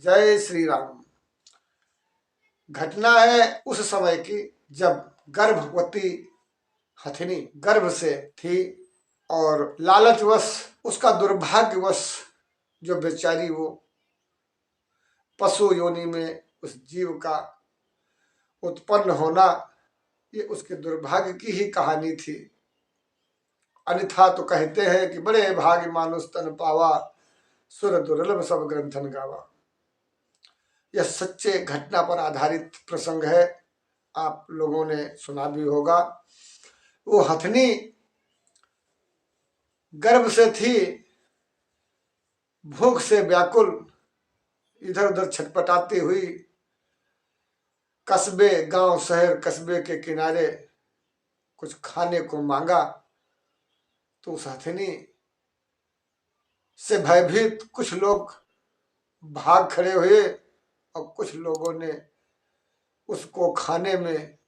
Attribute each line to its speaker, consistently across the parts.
Speaker 1: जय श्री राम। घटना है उस समय की जब गर्भवती हथिनी गर्भ से थी और लालचवश उसका दुर्भाग्यवश जो बेचारी वो पशु योनि में उस जीव का उत्पन्न होना, ये उसके दुर्भाग्य की ही कहानी थी। अन्यथा तो कहते हैं कि बड़े भाग्य मानुष तन पावा, सुर दुर्लभ सब ग्रंथन गावा। यह सच्चे घटना पर आधारित प्रसंग है, आप लोगों ने सुना भी होगा। वो हथनी गर्भ से थी, भूख से व्याकुल इधर उधर छटपटाती हुई कस्बे, गांव, शहर, कस्बे के किनारे कुछ खाने को मांगा तो उस हथनी से भयभीत कुछ लोग भाग खड़े हुए और कुछ लोगों ने उसको खाने में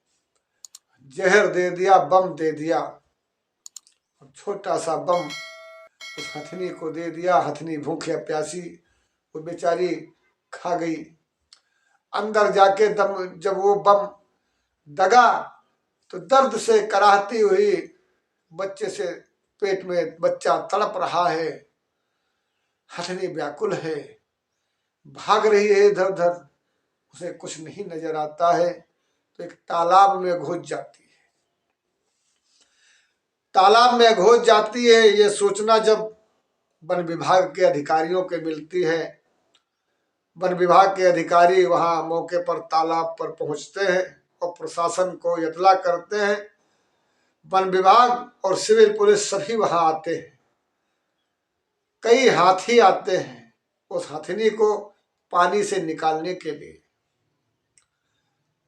Speaker 1: जहर दे दिया, बम दे दिया। छोटा सा बम उस हथनी को दे दिया। हथनी भूखे प्यासी वो बेचारी खा गई। अंदर जाके जब वो बम दगा तो दर्द से कराहती हुई बच्चे से पेट में बच्चा तड़प रहा है। हथनी व्याकुल है, भाग रही है इधर उधर, उसे कुछ नहीं नजर आता है तो एक तालाब में घुस जाती है। तालाब में घुस जाती है, ये सूचना जब वन विभाग के अधिकारियों के मिलती है। वन विभाग के अधिकारी वहां मौके पर तालाब पर पहुंचते हैं और प्रशासन को इत्तला करते हैं। वन विभाग और सिविल पुलिस सभी वहां आते हैं। कई हाथी आते हैं उस हथनी को पानी से निकालने के लिए।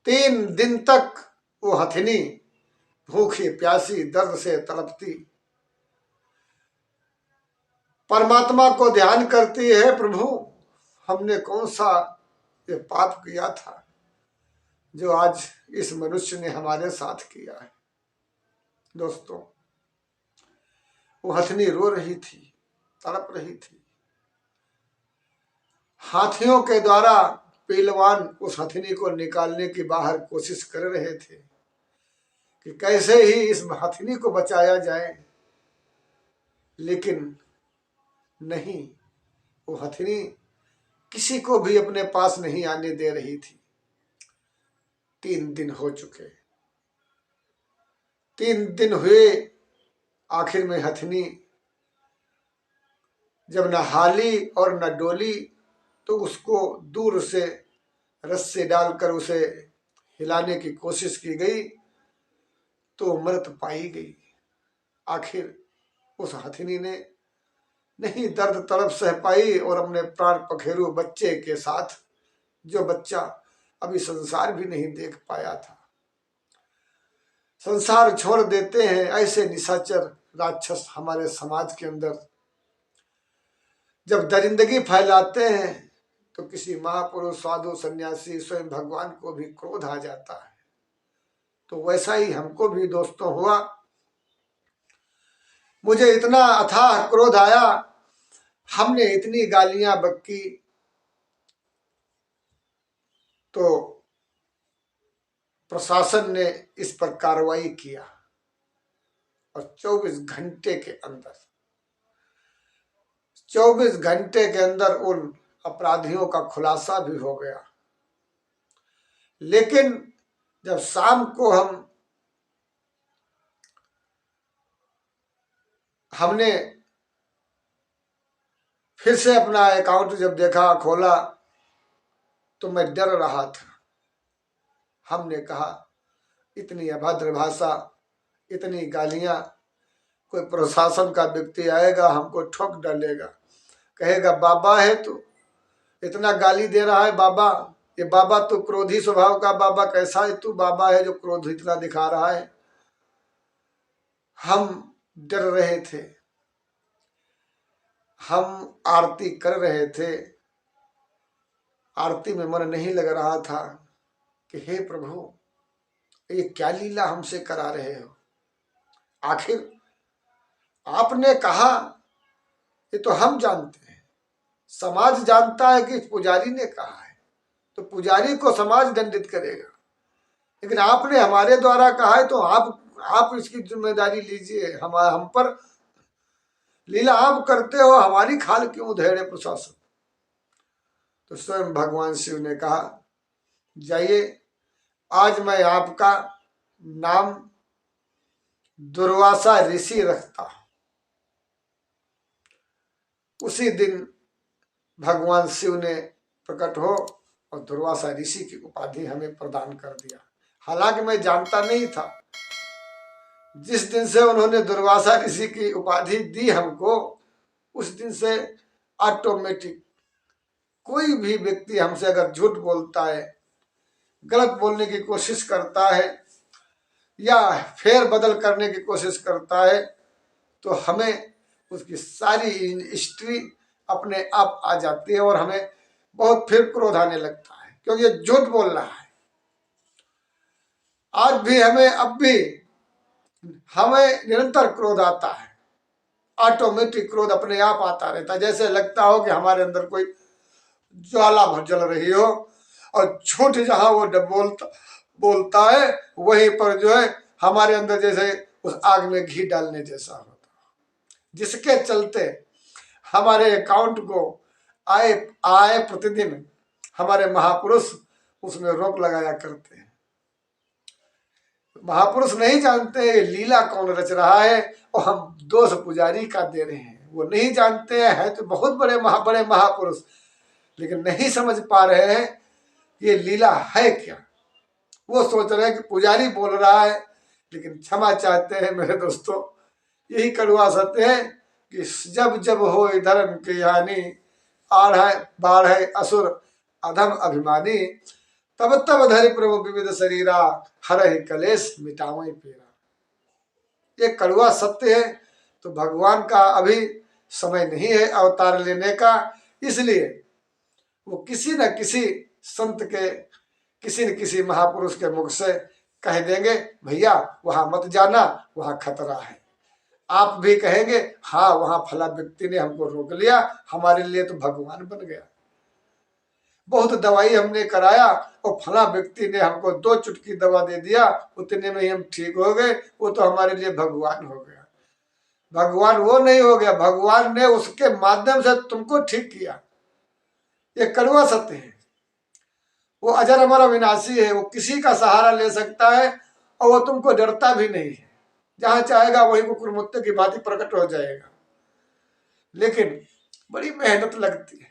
Speaker 1: 3 दिन तक वो हथनी भूखी प्यासी दर्द से तड़पती परमात्मा को ध्यान करती है, प्रभु हमने कौन सा ये पाप किया था जो आज इस मनुष्य ने हमारे साथ किया है। दोस्तों, वो हथनी रो रही थी, तड़प रही थी। हाथियों के द्वारा पहलवान उस हथनी को निकालने की बाहर कोशिश कर रहे थे कि कैसे ही इस हथनी को बचाया जाए, लेकिन नहीं, वो हथनी किसी को भी अपने पास नहीं आने दे रही थी। 3 दिन हो चुके, 3 दिन हुए। आखिर में हथनी जब न हाली और न डोली तो उसको दूर से रस्से डालकर उसे हिलाने की कोशिश की गई तो मृत पाई गई। आखिर उस हथनी ने नहीं दर्द तड़प सह पाई और अपने प्राण पखेरु बच्चे के साथ, जो बच्चा अभी संसार भी नहीं देख पाया था, संसार छोड़ देते हैं। ऐसे निशाचर राक्षस हमारे समाज के अंदर जब दरिंदगी फैलाते हैं तो किसी महापुरुष, साधु, सन्यासी, स्वयं भगवान को भी क्रोध आ जाता है। तो वैसा ही हमको भी दोस्तों हुआ। मुझे इतना अथाह क्रोध आया, हमने इतनी गालियां बक्की तो प्रशासन ने इस पर कार्रवाई किया और 24 घंटे के अंदर उन अपराधियों का खुलासा भी हो गया। लेकिन जब शाम को हमने फिर से अपना अकाउंट जब देखा, खोला, तो मैं डर रहा था। हमने कहा इतनी अभद्र भाषा, इतनी गालियां, कोई प्रशासन का व्यक्ति आएगा हमको ठोक डालेगा, कहेगा बाबा है तू, इतना गाली दे रहा है बाबा, ये बाबा तो क्रोधी स्वभाव का बाबा, कैसा है तू बाबा है जो क्रोध इतना दिखा रहा है। हम डर रहे थे, हम आरती कर रहे थे। आरती में मन नहीं लग रहा था कि हे प्रभु, ये क्या लीला हमसे करा रहे हो। आखिर आपने कहा, ये तो हम जानते हैं, समाज जानता है कि पुजारी ने कहा है तो पुजारी को समाज दंडित करेगा, लेकिन आपने हमारे द्वारा कहा है तो आप इसकी जिम्मेदारी लीजिए। हम पर लीला आप करते हो, हमारी खाल क्यों उधेड़े प्रशासन। तो स्वयं भगवान शिव ने कहा, जाइए, आज मैं आपका नाम दुर्वासा ऋषि रखता हूं। उसी दिन भगवान शिव ने प्रकट हो और दुर्वासा ऋषि की उपाधि हमें प्रदान कर दिया। हालांकि मैं जानता नहीं था, जिस दिन से उन्होंने दुर्वासा ऋषि की उपाधि दी हमको, उस दिन से ऑटोमेटिक कोई भी व्यक्ति हमसे अगर झूठ बोलता है, गलत बोलने की कोशिश करता है या फेर बदल करने की कोशिश करता है, तो हमें उसकी सारी हिस्ट्री अपने आप आ जाती है और हमें बहुत फिर क्रोध आने लगता है, क्योंकि ये झूठ बोल रहा है। आज भी हमें, अब भी हमें निरंतर क्रोध आता है, ऑटोमेटिक क्रोध अपने आप आता रहता है। जैसे लगता हो कि हमारे अंदर कोई ज्वाला जल रही हो और झूठ जहां वो बोलता है वहीं पर जो है हमारे अंदर जैसे उस आग में घी डालने जैसा होता, जिसके चलते हमारे अकाउंट को आए प्रतिदिन हमारे महापुरुष उसमें रोक लगाया करते हैं। महापुरुष नहीं जानते ये लीला कौन रच रहा है और हम दोष पुजारी का दे रहे हैं। वो नहीं जानते हैं तो बहुत बड़े महापुरुष, लेकिन नहीं समझ पा रहे हैं ये लीला है क्या। वो सोच रहे हैं कि पुजारी बोल रहा है, लेकिन क्षमा चाहते हैं मेरे दोस्तों, यही कड़वा सत्य है कि जब जब हो धर्म की हानि, बाढ़ है असुर अधम अभिमानी, तब तब धरि प्रभु विविध शरीरा, हर ही कलेश मिटावे पीरा। ये कड़वा सत्य है। तो भगवान का अभी समय नहीं है अवतार लेने का, इसलिए वो किसी न किसी संत के, किसी न किसी महापुरुष के मुख से कह देंगे, भैया वहां मत जाना, वहां खतरा है। आप भी कहेंगे, हाँ वहां फला व्यक्ति ने हमको रोक लिया, हमारे लिए तो भगवान बन गया। बहुत दवाई हमने कराया और फला व्यक्ति ने हमको 2 चुटकी दवा दे दिया, उतने में ही हम ठीक हो गए, वो तो हमारे लिए भगवान हो गया। भगवान वो नहीं हो गया, भगवान ने उसके माध्यम से तुमको ठीक किया। ये कड़वा सत्य है। वो अजर अमर अविनाशी है, वो किसी का सहारा ले सकता है और वो तुमको डरता भी नहीं है। जहां चाहेगा वही वो कुरमुत्ते की भांति प्रकट हो जाएगा, लेकिन बड़ी मेहनत लगती है।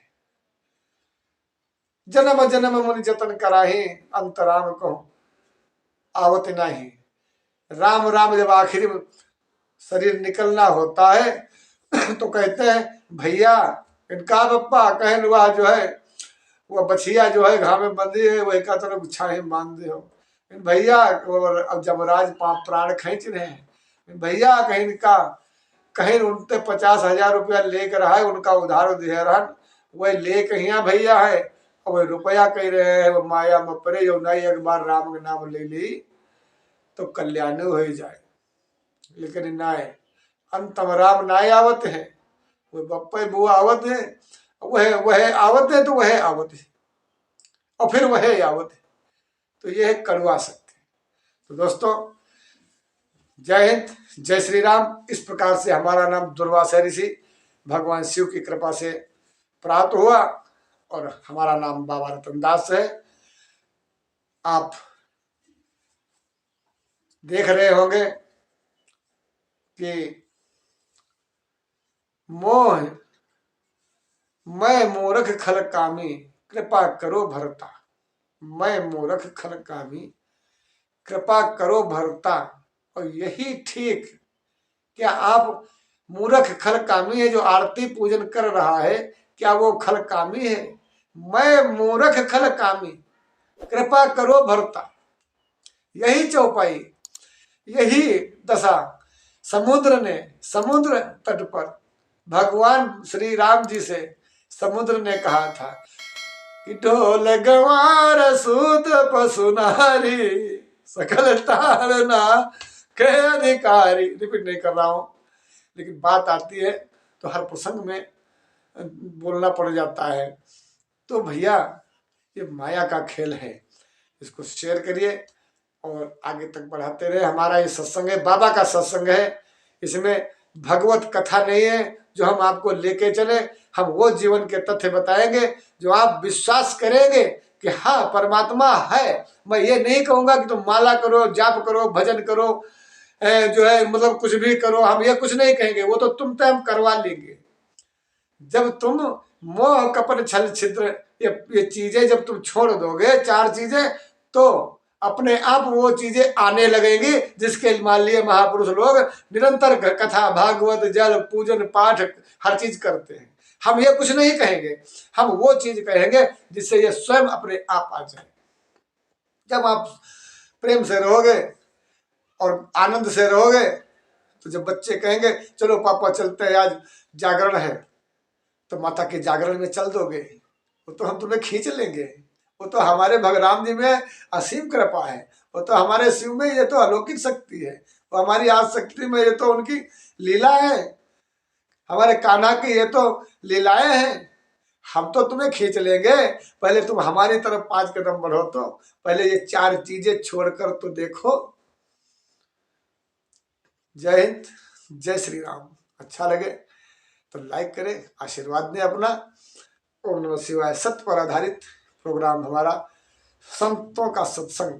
Speaker 1: जन्म जन्म मुनि जतन कराही, अंतराम को आवत नहीं। राम राम जब आखिरी में शरीर निकलना होता है तो कहते हैं, भैया इनका बप्पा कहन हुआ जो है वह बछिया जो है घाव में बंदी है, वही का तरफ छाहे मान दे हो भैया। अब जमराज प्राण खींच रहे हैं, भैया कहीं का कहीं उनते 50,000 रुपया लेकर आए, उनका उधार दे रहा वही ले कहिया भैया है, और वही रुपया कह रहे हैं वो माया में परे जो नहीं एक बार राम के नाम ले ली तो कल्याण हो जाए। लेकिन नाय अंतम राम नाय आवत है, वो बप्पे बुआ आवत है, वह आवत है तो वह आवत है और फिर वह आवत है। तो यह कड़वा सत्य है। तो दोस्तों जय हिंद, जय श्री राम। इस प्रकार से हमारा नाम दुर्वासा ऋषि भगवान शिव की कृपा से प्राप्त हुआ और हमारा नाम बाबा रतनदास है। आप देख रहे होंगे कि मोह मैं मूर्ख खल कामी, कृपा करो भरता। मैं मूर्ख खल कामी, कृपा करो भरता। और यही ठीक, क्या आप मूर्ख खल कामी है जो आरती पूजन कर रहा है, क्या वो खल कामी है? मैं मूर्ख खल कामी, कृपा करो भरता। यही चौपाई, यही दशा समुद्र तट पर भगवान श्री राम जी से समुद्र ने कहा था कि ढोल गंवार सूत पशु नारी, सकल तारना के अधिकारी। रिपीट नहीं कर रहा हूं, लेकिन बात आती है तो हर प्रसंग में बोलना पड़ जाता है। तो भैया ये माया का खेल है, इसको शेयर करिए और आगे तक बढ़ाते रहे। हमारा ये सत्संग है, बाबा का सत्संग है, इसमें भगवत कथा नहीं है जो हम आपको लेके चले। हम वो जीवन के तथ्य बताएंगे जो आप विश्वास करेंगे कि हाँ परमात्मा है। मैं ये नहीं कहूंगा कि तुम माला करो, जाप करो, भजन करो, जो है मतलब कुछ भी करो, हम ये कुछ नहीं कहेंगे, वो तो तुम पे हम करवा लेंगे। जब तुम मोह कपट छल छिद्र ये चीजें जब तुम छोड़ दोगे, चार चीजें, तो अपने आप वो चीजें आने लगेंगी जिसके मान लिए महापुरुष लोग निरंतर कथा भागवत जल पूजन पाठ हर चीज करते हैं। हम ये कुछ नहीं कहेंगे, हम वो चीज कहेंगे जिससे ये स्वयं अपने आप आ जाए। जब आप प्रेम से रहोगे और आनंद से रहोगे, तो जब बच्चे कहेंगे चलो पापा चलते हैं आज जागरण है, तो माता के जागरण में चल दोगे, वो तो हम तुम्हें खींच लेंगे। वो तो हमारे भगराम जी में असीम कृपा है, वो तो हमारे शिव में ये तो अलौकिक शक्ति है, वो हमारी आज शक्ति में ये तो उनकी लीला है, हमारे कान्हा की ये तो लीलाएं हैं। हम तो तुम्हें खींच लेंगे, पहले तुम हमारी तरफ 5 कदम बढ़ो, तो पहले ये 4 चीजें छोड़कर तो देखो। जय हिंद, जय श्री राम। अच्छा लगे तो लाइक करें, आशीर्वाद दें अपना। ओम नमः शिवाय। सत्य पर आधारित प्रोग्राम हमारा, संतों का सत्संग।